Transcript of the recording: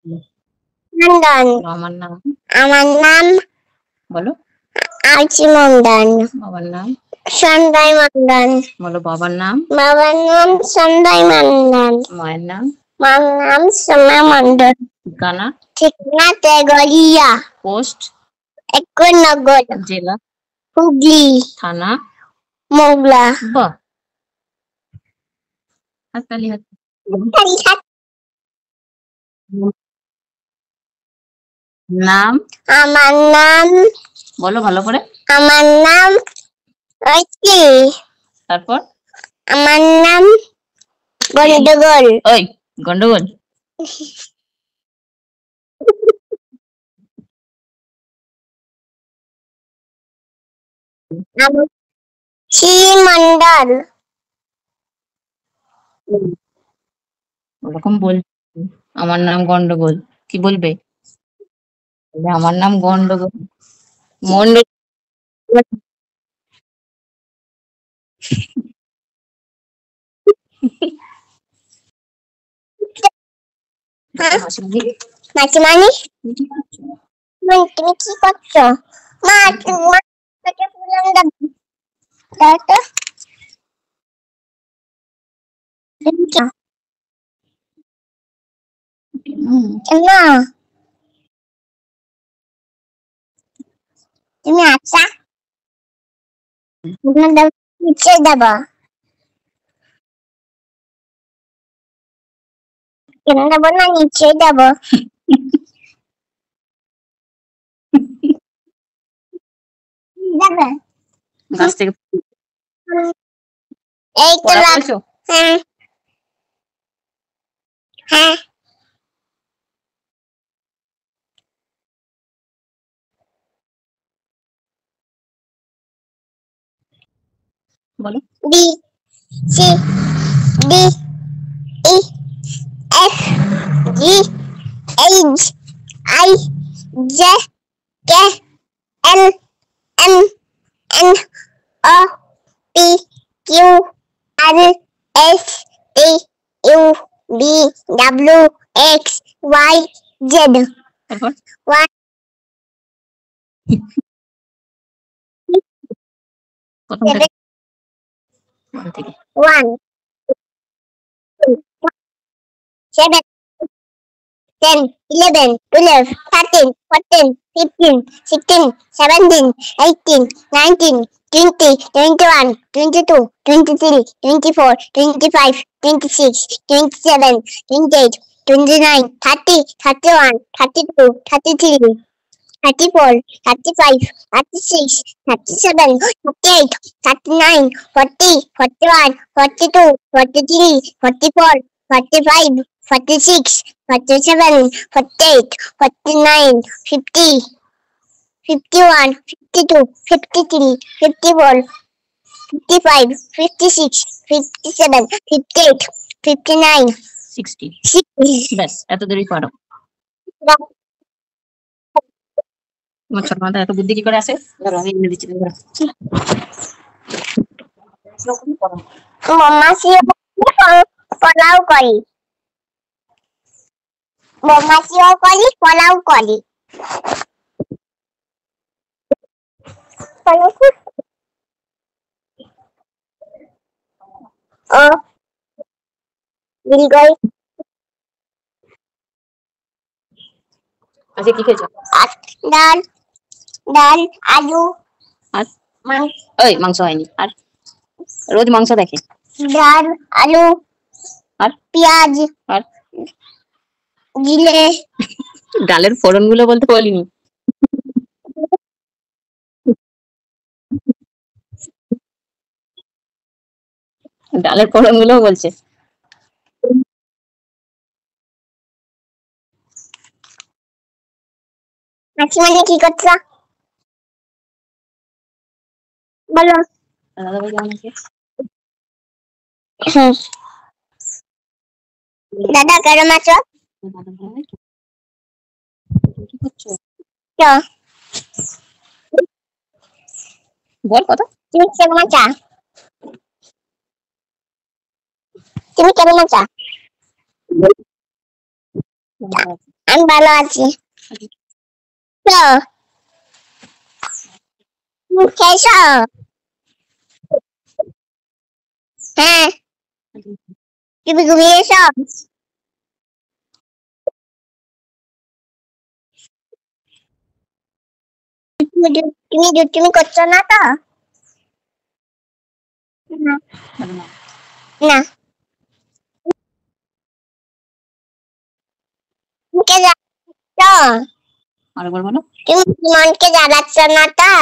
মন্ডন। আমার নাম। আমার নাম বলো। আরচি মন্ডন। বাবার নাম সঞ্জয় মন্ডন। বলো। বাবার নাম। বাবার নাম সঞ্জয় মন্ডন। মায়ের নাম। মার নাম সোমা মন্ডল। ঠিকানা। ঠিকানা তেগলিয়া। পোস্ট। একনগর। জেলা। হুগলি। থানা। মোগলা। বাহ, হাততালি হাত। নাম। আমার নাম। বলো ভালো করে। আমার নাম কি? তারপর। আমার নাম গন্ডগোল। ওই গন্ডগোল। শ্রী মন্ডল। ওরকম বল। আমার নাম গন্ডগোল কি বলবে? আমার নাম গন্ডগোল। মন্ডল। মাসিমানি তুমি কি করছো? মা তোমার না তুমি আচ্ছা নিচে দেবো কেন দেবো না নিচে দেবো গাছ থেকে এই তো হ্যাঁ হ্যাঁ বলো। D C D E F G H I J K L M N O P Q R S T U V W X Y Z. তারপর। প্রথম থেকে। 1 7 10 11 12 13 14 15 16 17 18 19 20 21 22 23 24 25 26 27 28 29 30 31 32 33 34 35 36 37 38 39 40 41 42 43 44 45 46 47 48 49 50 51 52 53 54 55 56 57 58 59 60 60 ব্যাস এত দেরি পারো। তোমার ছোট মাথা এত বুদ্ধি কি করে আসে? ধরো আমি এনে দিচ্ছি। পোলাও করি মাসিও করি পোলাও করি ও বিলগই। আজকে কি খেয়েছো? ডাল ডাল আলু আর ওই মাংস হয়নি। আর রোজ মাংস দেখে। ডাল আলু আর পেঁয়াজ আর জিরে। ডালের ফোড়ন গুলো বলতে বলিনি। ডালের ফোড়ন গুলো বলছে। মাসিমানি কি করছো বলো? দাদা কেমন আছো? বল কথা। তুমি কেমন আছো? তুমি কেমন আছো? আমি ভালো আছি। তো তুমি খেয়েছো? হ্যাঁ। তুমি ঘুমিয়েছো? তুমি দুষ্টুমি করছো না তো? না। না। মুখে যাচ্ছ? আরেকবার বলো। তুমি মনকে জ্বালাচ্ছ না তো?